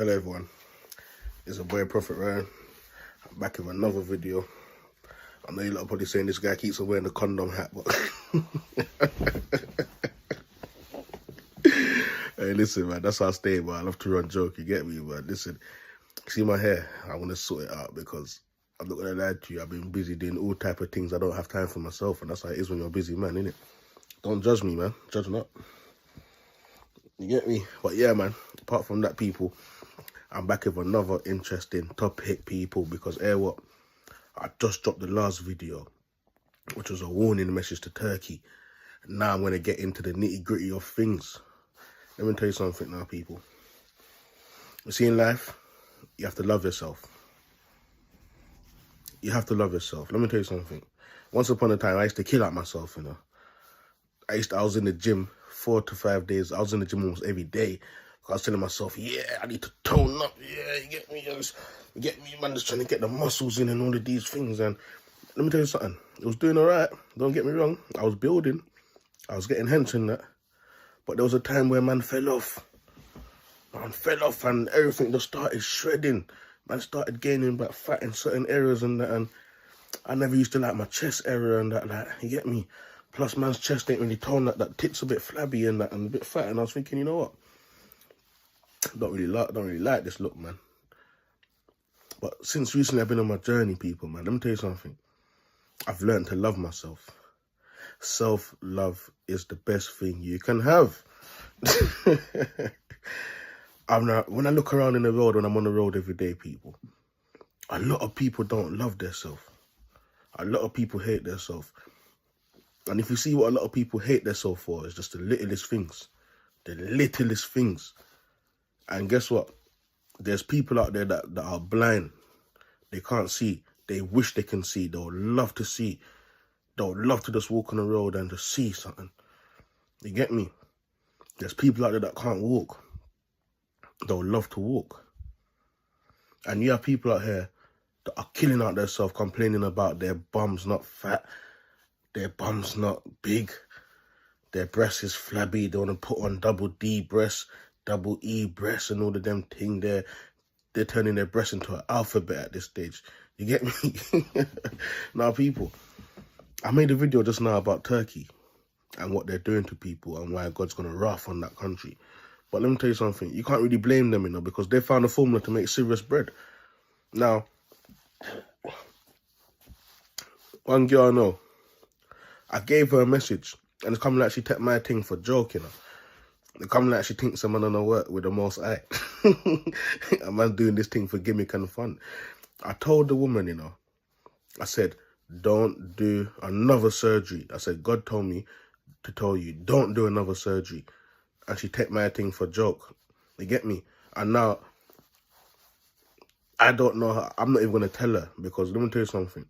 Hello everyone, it's a boy Proph Rye. I'm back with another video. I know you lot are probably saying this guy keeps on wearing the condom hat, but hey, listen, man, that's how I stay, man. I love to run joke, you get me, man. Listen, see my hair, I want to sort it out because I'm not gonna lie to you. I've been busy doing all type of things. I don't have time for myself, and that's how it is when you're a busy man, innit? Don't judge me, man. Judge not. You get me? But yeah, man, apart from that, people, I'm back with another interesting topic, people, because what? I just dropped the last video, which was a warning message to Turkey. And now I'm going to get into the nitty-gritty of things. Let me tell you something now, people. You see, in life, you have to love yourself. You have to love yourself. Let me tell you something. Once upon a time, I used to kill out myself, you know. I was in the gym 4 to 5 days. I was in the gym almost every day. I was telling myself, yeah, I need to tone up. Yeah, you get me? You get me, man, just trying to get the muscles in and all of these things. And let me tell you something. It was doing all right. Don't get me wrong. I was building. I was getting hench in that. But there was a time where man fell off. Man fell off and everything just started shredding. Man started gaining back fat in certain areas and that. And I never used to like my chest area and that. Like, you get me? Plus, man's chest ain't really toned. That tit's a bit flabby and that and a bit fat. And I was thinking, you know what? Don't really like this look, man. But since recently I've been on my journey, people, man, let me tell you something. I've learned to love myself. Self-love is the best thing you can have. When I look around in the road, when I'm on the road every day, people, a lot of people don't love themselves. A lot of people hate themselves. And if you see what a lot of people hate themselves for, it's just the littlest things. The littlest things. And guess what? There's people out there that are blind. They can't see. They wish they can see. They'll love to see. They'll love to just walk on the road and just see something. You get me? There's people out there that can't walk. They'll love to walk. And you have people out here that are killing out themselves, complaining about their bums not fat, their bums not big, their breasts is flabby. They want to put on double D breasts, double E breasts and all of them thing there. They're turning their breasts into an alphabet at this stage. You get me? Now, people, I made a video just now about Turkey and what they're doing to people and why God's going to wrath on that country. But let me tell you something. You can't really blame them, you know, because they found a formula to make serious bread. Now, one girl I know, I gave her a message and it's coming like she took my thing for joking, you know. They come like she thinks I'm gonna work with the most eye. A man doing this thing for gimmick and fun. I told the woman, you know, I said, don't do another surgery. I said, God told me to tell you, don't do another surgery. And she take my thing for joke. You get me? And now, I don't know her. I'm not even gonna tell her because let me tell you something.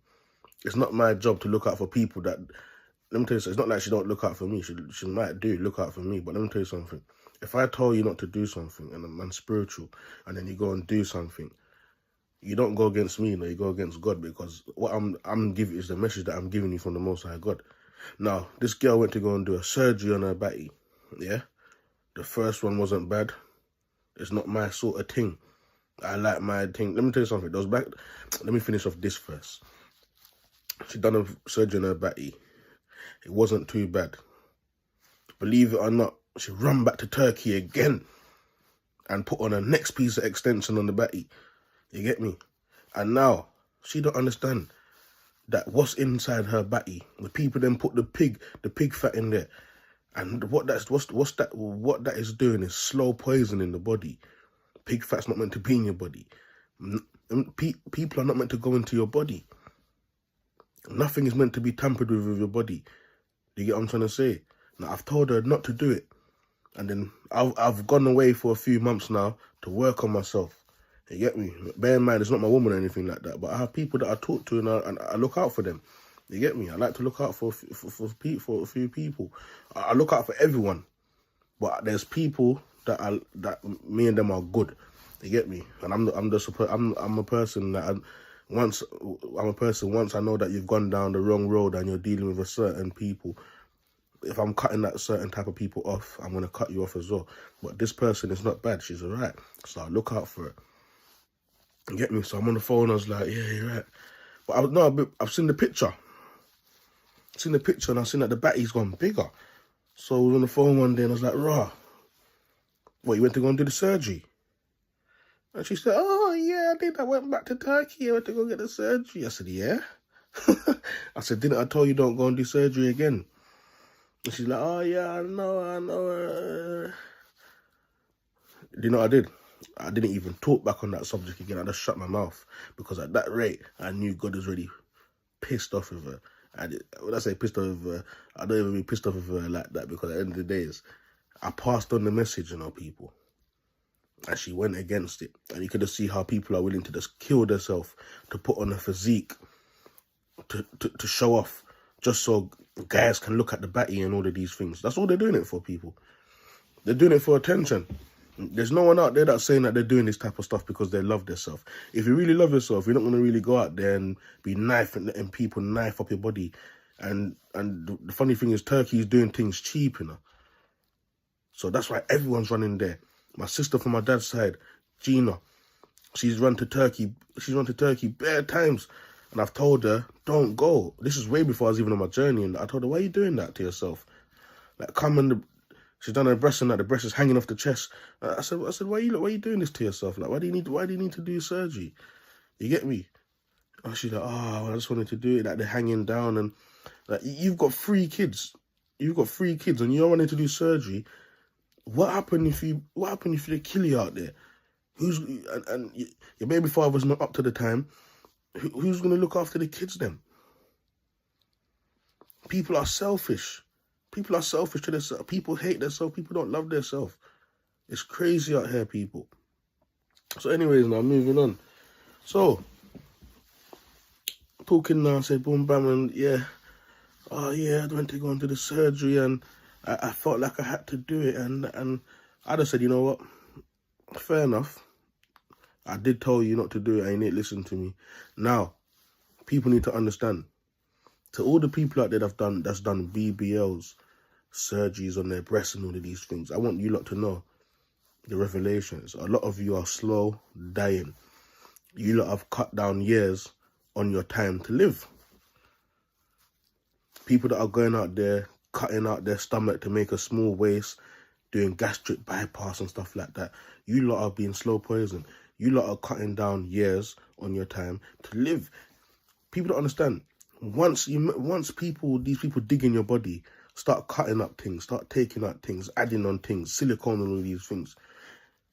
It's not my job to look out for people that... Let me tell you something, it's not like she don't look out for me. She might do look out for me, but let me tell you something. If I told you not to do something and I'm spiritual and then you go and do something, you don't go against me, you know, you go against God because what I'm giving is the message that I'm giving you from the Most High God. Now, this girl went to go and do a surgery on her body, yeah? The first one wasn't bad. It's not my sort of thing. I like my thing. Let me tell you something. Let me finish off this first. She done a surgery on her body. It wasn't too bad. Believe it or not, she run back to Turkey again and put on her next piece of extension on the batty. You get me? And now, she don't understand that what's inside her batty, the people then put the pig fat in there. And what that is doing is slow poison in the body. Pig fat's not meant to be in your body. People are not meant to go into your body. Nothing is meant to be tampered with your body. Do you get what I'm trying to say? Now, I've told her not to do it. And then I've gone away for a few months now to work on myself. You get me? Bear in mind, it's not my woman or anything like that. But I have people that I talk to and I look out for them. You get me? I like to look out for a few people. I look out for everyone. But there's people that me and them are good. You get me? And I'm a person that... Once I know that you've gone down the wrong road and you're dealing with a certain people, if I'm cutting that certain type of people off, I'm going to cut you off as well. But this person is not bad. She's all right. So I look out for it. You get me? So I'm on the phone. I was like, yeah, you're right. But I've seen the picture. And I've seen that the batty's gone bigger. So I was on the phone one day and I was like, rah, what, you went to go and do the surgery? And she said, oh, yeah, I did. I went back to Turkey. I went to go get the surgery. I said, yeah. I said, didn't I tell you don't go and do surgery again? And she's like, oh, yeah, I know. Do you know what I did? I didn't even talk back on that subject again. I just shut my mouth. Because at that rate, I knew God was really pissed off with her. When I say pissed off with her, I don't even be pissed off with her like that. Because at the end of the day, I passed on the message, people. And she went against it. And you could just see how people are willing to just kill themselves to put on a physique to show off, just so guys can look at the batty and all of these things. That's all they're doing it for, people. They're doing it for attention. There's no one out there that's saying that they're doing this type of stuff because they love themselves. If you really love yourself, you're not going to really go out there and be knifing and people knife up your body. And the funny thing is, Turkey is doing things cheap, So that's why everyone's running there. My sister from my dad's side, Gina, she's run to Turkey bare times. And I've told her, don't go. This is way before I was even on my journey. And I told her, why are you doing that to yourself? Like, she's done her breast and that the breast is hanging off the chest. I said, why are you doing this to yourself? Like, why do you need to do surgery? You get me? And she's like, oh, I just wanted to do it. Like, they're hanging down. And like, you've got 3 kids. And you're wanting to do surgery. What happened if they kill you out there? And your baby father's not up to the time. Who's going to look after the kids then? People are selfish. People are selfish to themselves. People hate themselves. People don't love themselves. It's crazy out here, people. So anyways, now moving on. So, talking now, I said boom, bam, and yeah. Oh yeah, I went to go into the surgery and I felt like I had to do it. And I just said, you know what? Fair enough. I did tell you not to do it and you didn't listen to me. Now, people need to understand. To all the people out there that's done BBLs, surgeries on their breasts and all of these things, I want you lot to know the revelations. A lot of you are slow dying. You lot have cut down years on your time to live. People that are going out there, cutting out their stomach to make a small waist, doing gastric bypass and stuff like that, you lot are being slow poisoned. You lot are cutting down years on your time to live. People don't understand. Once these people dig in your body, start cutting up things, start taking out things, adding on things, silicone and all these things.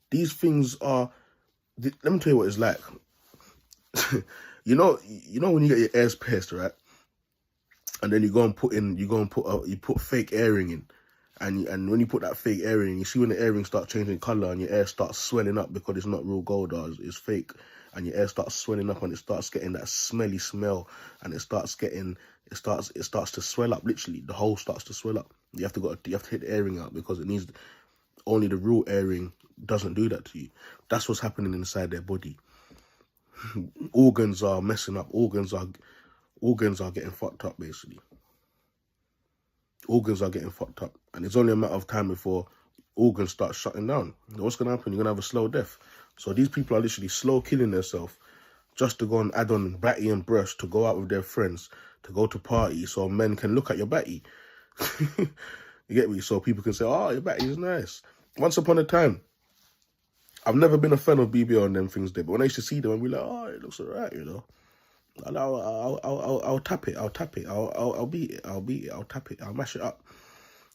These things are, let me tell you what it's like. you know when you get your ears pierced, right? And then you put fake earring in. And when you put that fake earring, you see when the earring starts changing colour and your hair starts swelling up because it's not real gold or it's fake, and your hair starts swelling up and it starts getting that smelly smell, and it starts to swell up. Literally, the hole starts to swell up. You have to hit the earring out because only the real earring doesn't do that to you. That's what's happening inside their body. Organs are messing up. Organs are getting fucked up, basically. Organs are getting fucked up. And it's only a matter of time before organs start shutting down. What's going to happen? You're going to have a slow death. So these people are literally slow killing themselves just to go and add on batty and breast, to go out with their friends, to go to parties so men can look at your batty. You get me? So people can say, oh, your batty is nice. Once upon a time, I've never been a fan of BBL and them things there, but when I used to see them, I'd be like, oh, it looks alright, And I'll tap it. I'll beat it. I'll tap it. I'll mash it up.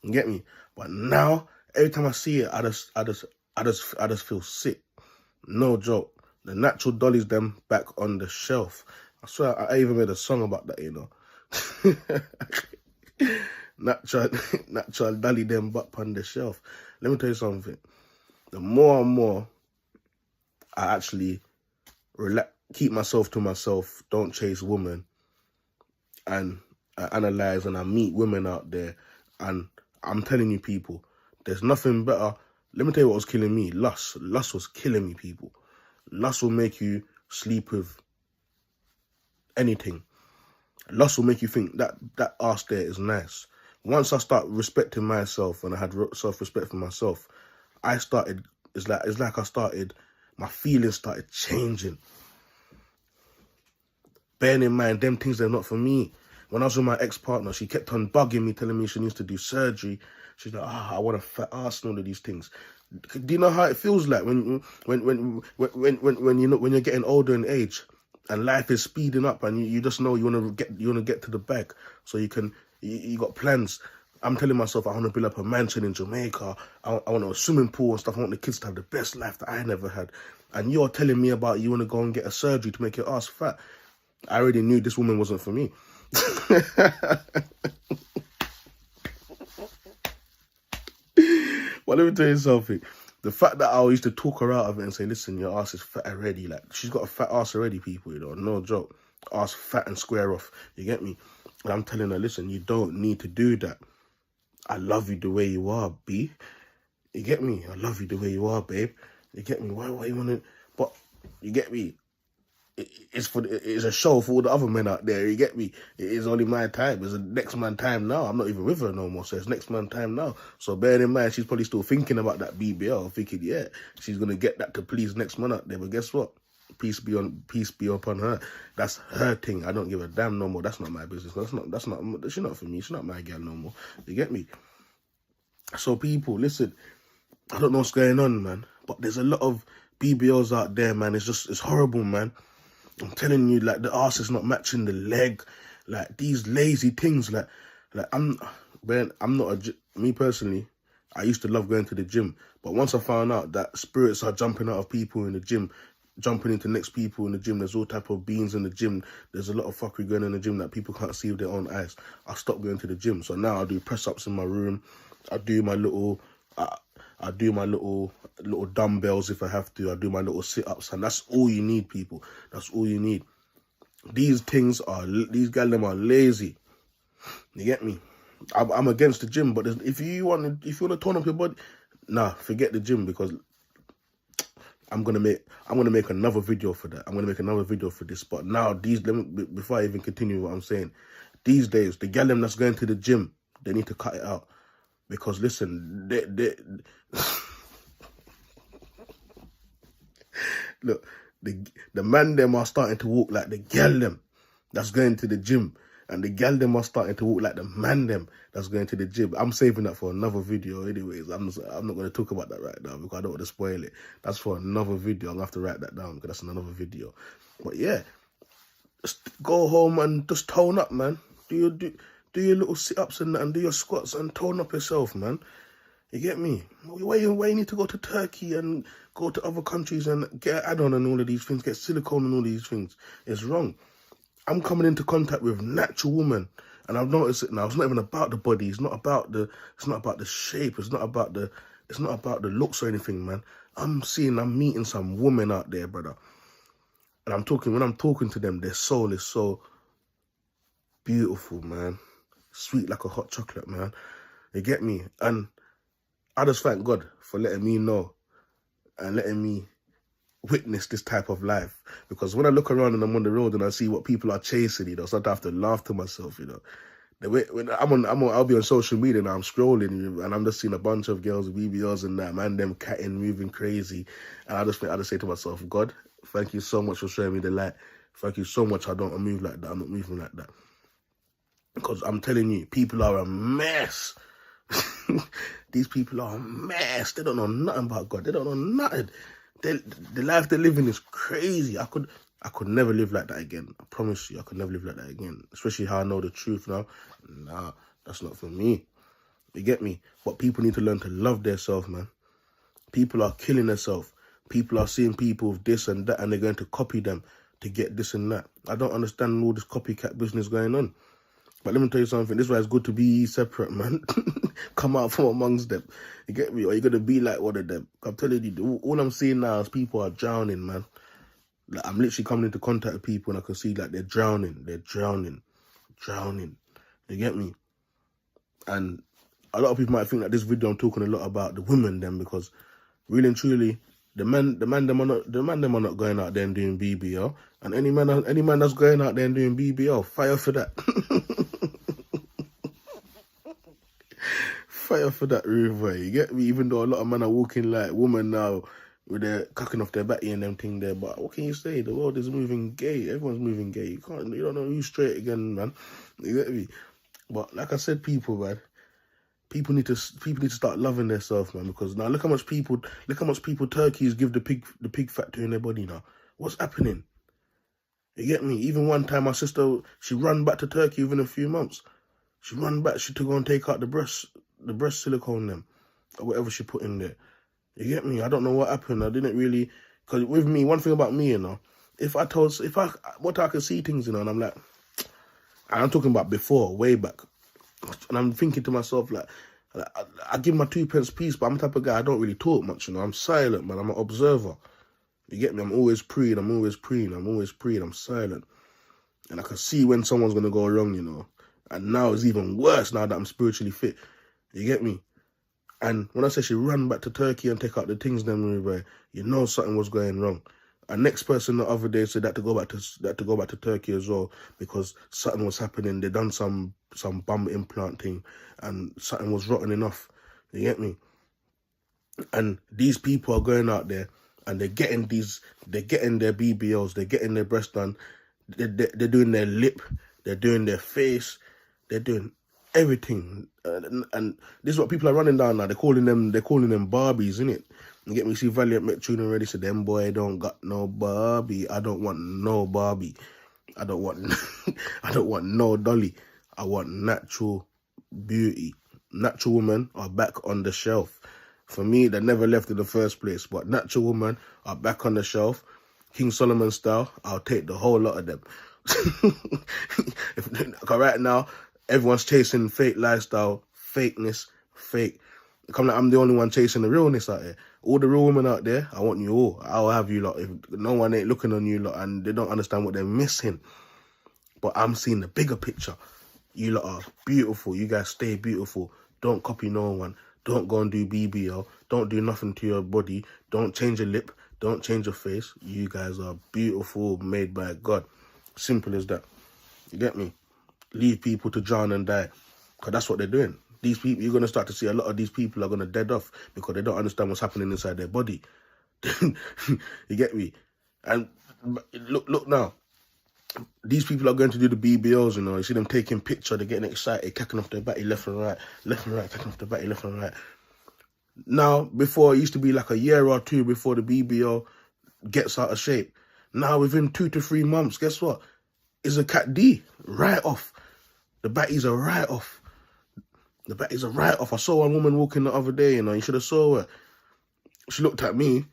You get me? But now, every time I see it, I just feel sick. No joke. The natural dollies them back on the shelf. I swear, I even made a song about that. Natural dolly them back on the shelf. Let me tell you something. The more and more I actually keep myself to myself, don't chase women, and I analyze and I meet women out there, and I'm telling you, people, there's nothing better. Let me tell you what was killing me. Lust. Lust was killing me, people. Lust will make you sleep with anything. Lust will make you think that ass there is nice. once I start respecting myself and I had self-respect for myself, I started, it's like I started, my feelings started changing. Bearing in mind, them things, they're not for me. When I was with my ex-partner, she kept on bugging me, telling me she needs to do surgery. She's like, I want a fat ass and all of these things. Do you know how it feels like when you're getting older in age and life is speeding up and you just know you want to get to the bag so you got plans. I'm telling myself I want to build up a mansion in Jamaica. I want a swimming pool and stuff. I want the kids to have the best life that I never had. And you're telling me about you want to go and get a surgery to make your ass fat. I already knew this woman wasn't for me. Well, let me tell you something. The fact that I used to talk her out of it and say, listen, your ass is fat already. Like, she's got a fat ass already, people, you know. No joke. Ass fat and square off. You get me? And I'm telling her, listen, you don't need to do that. I love you the way you are, B. You get me? I love you the way you are, babe. You get me? Why you want to... But, you get me? It's a show for all the other men out there. You get me? It is only my time. It's the next man time now. I'm not even with her no more, so it's next man time now. So bearing in mind, she's probably still thinking about that BBL, thinking, yeah, she's gonna get that to please next man out there. But guess what? Peace be upon her. That's her thing. I don't give a damn no more. That's not my business. She's not for me. She's not my girl no more. You get me? So people, listen, I don't know what's going on, man, but there's a lot of BBLs out there, man. It's horrible, man. I'm telling you, like, the arse is not matching the leg. Like, these lazy things, like me personally, I used to love going to the gym. But once I found out that spirits are jumping out of people in the gym, jumping into next people in the gym, there's all type of beings in the gym, there's a lot of fuckery going on in the gym that people can't see with their own eyes, I stopped going to the gym. So now I do press-ups in my room. I do my little dumbbells if I have to. I do my little sit-ups, and that's all you need, people. That's all you need. These gals are lazy. You get me? I'm against the gym, but if you want to tone up your body, nah, forget the gym, because I'm gonna make another video for that. I'm gonna make another video for this. But now before I even continue what I'm saying, these days the gal that's going to the gym, they need to cut it out. Because listen, look, the man them are starting to walk like the gal them that's going to the gym, and the gal them are starting to walk like the man them that's going to the gym. I'm saving that for another video, anyways. I'm not going to talk about that right now because I don't want to spoil it. That's for another video. I'm gonna have to write that down because that's another video. But yeah, just go home and just tone up, man. Do your little sit-ups and do your squats and tone up yourself, man. You get me? Why you need to go to Turkey and go to other countries and get an add-on and all of these things, get silicone and all these things? It's wrong. I'm coming into contact with natural women, and I've noticed it now. It's not even about the body. It's not about the shape. It's not about the looks or anything, man. I'm meeting some women out there, brother. And when I'm talking to them, their soul is so beautiful, man. Sweet like a hot chocolate, man. You get me? And I just thank God for letting me know and letting me witness this type of life. Because when I look around and I'm on the road and I see what people are chasing, you know, sometimes I have to laugh to myself, you know. When I'll be on social media and I'm scrolling and I'm just seeing a bunch of girls with BBLs and that, man, them catting, moving crazy. And I just say to myself, God, thank you so much for showing me the light. Thank you so much. I don't move like that. I'm not moving like that. Because I'm telling you, people are a mess. These people are a mess. They don't know nothing about God. They don't know nothing. The life they're living is crazy. I could never live like that again. I promise you, I could never live like that again. Especially how I know the truth now. Nah, that's not for me. You get me? But people need to learn to love themselves, man. People are killing themselves. People are seeing people with this and that, and they're going to copy them to get this and that. I don't understand all this copycat business going on. But let me tell you something. This is why it's good to be separate, man. Come out from amongst them. You get me? Or you're going to be like one of them. I'm telling you, all I'm seeing now is people are drowning, man. Like, I'm literally coming into contact with people and I can see like they're drowning. They're drowning. You get me? And a lot of people might think that this video I'm talking a lot about the women then, because really and truly, the man them are not going out there and doing BBL. And any man that's going out there and doing BBL, fire for that. fire for that river. You get me? Even though a lot of men are walking like women now with their cocking off their batty and them thing there, but what can you say? The world is moving gay. Everyone's moving gay. You don't know who's straight again, man. You get me? But like I said, people, man, people need to start loving themselves, man. Because now look how much people turkeys give the pig fat to in their body now. What's happening? You get me? Even one time, my sister, she ran back to Turkey within a few months. She ran back. She to go and take out the breast silicone them, or whatever she put in there. You get me? I don't know what happened. I didn't really, because with me, one thing about me, you know, what I can see things, you know, and I'm like, I'm talking about before, way back, and I'm thinking to myself like I give my 2 pence piece, but I'm the type of guy I don't really talk much, you know. I'm silent, man. I'm an observer. You get me? I'm always praying. I'm silent, and I can see when someone's gonna go wrong, you know. And now it's even worse now that I'm spiritually fit. You get me? And when I say she ran back to Turkey and take out the things, then you know something was going wrong. And next person the other day said that to go back to Turkey as well because something was happening. They done some bum implant thing, and something was rotten enough. You get me? And these people are going out there and they're getting their BBLs, they're getting their breast done, they're doing their lip, they're doing their face. They're doing everything, and this is what people are running down now. They're calling them Barbies, innit? You get me? See, Valiant met Tune already said, "Them boy don't got no Barbie. I don't want no Barbie. I don't want no dolly. I want natural beauty. Natural women are back on the shelf. For me, they never left in the first place, but natural women are back on the shelf. King Solomon style, I'll take the whole lot of them. Right now, everyone's chasing fake lifestyle, fakeness, fake. I'm the only one chasing the realness out there. All the real women out there, I want you all. I'll have you lot. If no one ain't looking on you lot and they don't understand what they're missing. But I'm seeing the bigger picture. You lot are beautiful. You guys stay beautiful. Don't copy no one. Don't go and do BBL. Don't do nothing to your body. Don't change your lip. Don't change your face. You guys are beautiful, made by God. Simple as that. You get me? Leave people to drown and die, because that's what they're doing. These people, you're going to start to see a lot of these people are going to dead off because they don't understand what's happening inside their body. You get me? And look now. These people are going to do the BBLs, you know. You see them taking pictures, they're getting excited, kicking off their batty left and right, kicking off their batty left and right. Now, before, it used to be like a year or two before the BBL gets out of shape. Now, within 2 to 3 months, guess what? It's a Cat D, right off. The batties are right off. I saw one woman walking the other day, you know, you should have saw her. She looked at me,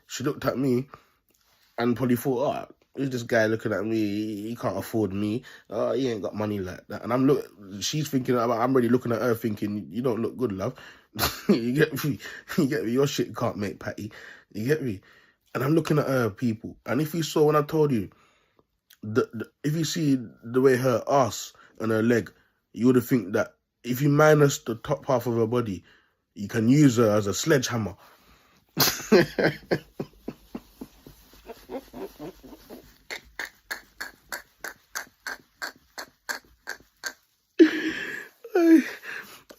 and probably thought, oh, who's this guy looking at me? He can't afford me. Oh, he ain't got money like that. And she's thinking, I'm already looking at her thinking, you don't look good, love. You get me? Your shit can't make patty. You get me? And I'm looking at her, people. And if you saw when I told you, if you see the way her ass and her leg, you would have think that if you minus the top half of her body, you can use her as a sledgehammer.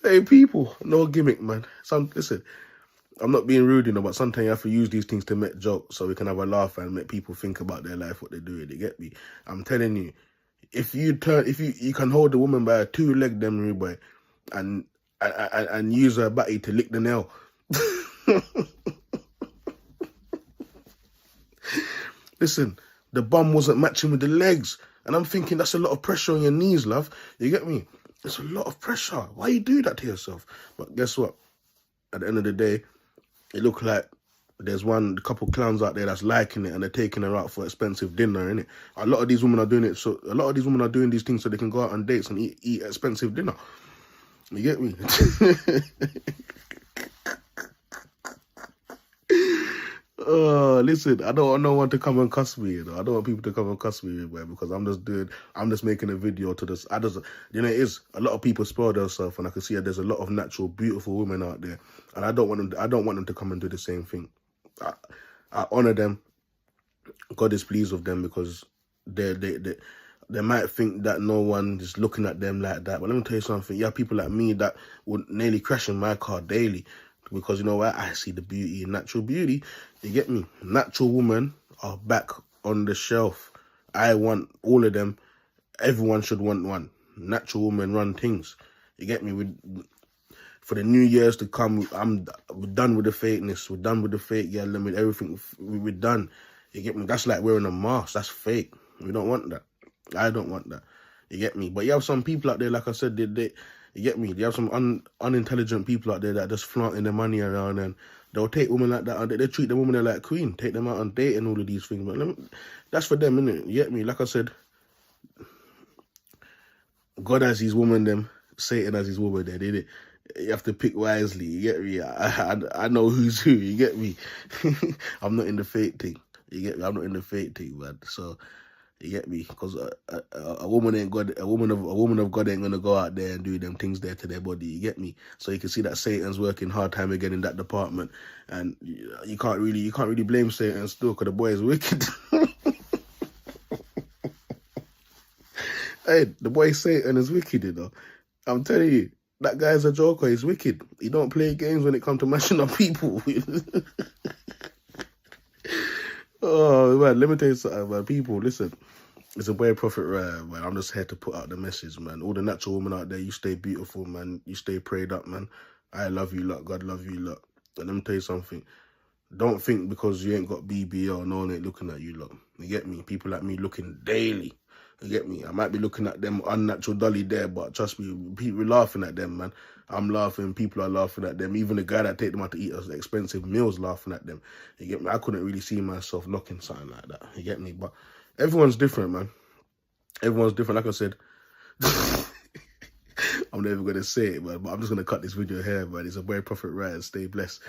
Hey, people, no gimmick, man. Listen, I'm not being rude, you know, but sometimes you have to use these things to make jokes so we can have a laugh and make people think about their life, what they're doing. You get me? I'm telling you, if you can hold a woman by a 2-leg, them rude boy, and use her batty to lick the nail. Listen, the bum wasn't matching with the legs, and I'm thinking that's a lot of pressure on your knees, love. You get me? It's a lot of pressure. Why you do that to yourself? But guess what? At the end of the day, it looked like there's a couple clowns out there that's liking it and they're taking her out for expensive dinner, innit? A lot of these women are doing it, so a lot of these women are doing these things so they can go out on dates and eat expensive dinner. You get me? Listen, I don't want no one to come and cuss me, you know. I don't want people to come and cuss me, man, because I'm just making a video to this. You know, it is a lot of people spoil themselves, and I can see that there's a lot of natural, beautiful women out there, and I don't want them to come and do the same thing. I honor them. God is pleased with them because they might think that no one is looking at them like that. But let me tell you something. You have people like me that would nearly crash in my car daily because, you know what, I see the beauty in natural beauty. You get me? Natural women are back on the shelf. I want all of them. Everyone should want one. Natural women run things. You get me? For the new years to come, we're done with the fakeness. We're done with the fake yelling, with everything. We're done. You get me? That's like wearing a mask. That's fake. We don't want that. I don't want that. You get me? But you have some people out there, like I said, they you get me? You have some unintelligent people out there that just flaunting their money around, and they'll take women like that, and they treat the women like queen, take them out on date and all of these things. But that's for them, innit? You get me? Like I said, God has his woman, them. Satan has his woman there, did it? You have to pick wisely, you get me? I know who's who, you get me? I'm not in the fake thing, you get me? I'm not in the fake thing, man. So, you get me? Because a woman ain't God. A woman of God ain't gonna go out there and do them things there to their body. You get me? So you can see that Satan's working hard time again in that department, and you can't really blame Satan still, because the boy is wicked. Hey, the boy Satan is wicked, you know. I'm telling you, that guy's a joker. He's wicked. He don't play games when it comes to mashing up people. Oh man, let me tell you something, man. People, listen. It's a boy Proph Rye, man. I'm just here to put out the message, man. All the natural women out there, you stay beautiful, man. You stay prayed up, man. I love you lot. God love you lot. And let me tell you something. Don't think because you ain't got BBL, no one ain't looking at you lot. You get me? People like me looking daily. You get me? I might be looking at them unnatural dolly there, but trust me, people laughing at them, man. I'm laughing. People are laughing at them. Even the guy that take them out to eat expensive meals laughing at them. You get me? I couldn't really see myself looking something like that. You get me? But everyone's different, man. Everyone's different. Like I said, I'm never going to say it, man, but I'm just going to cut this video here, man. It's a boy Proph Rye. Stay blessed.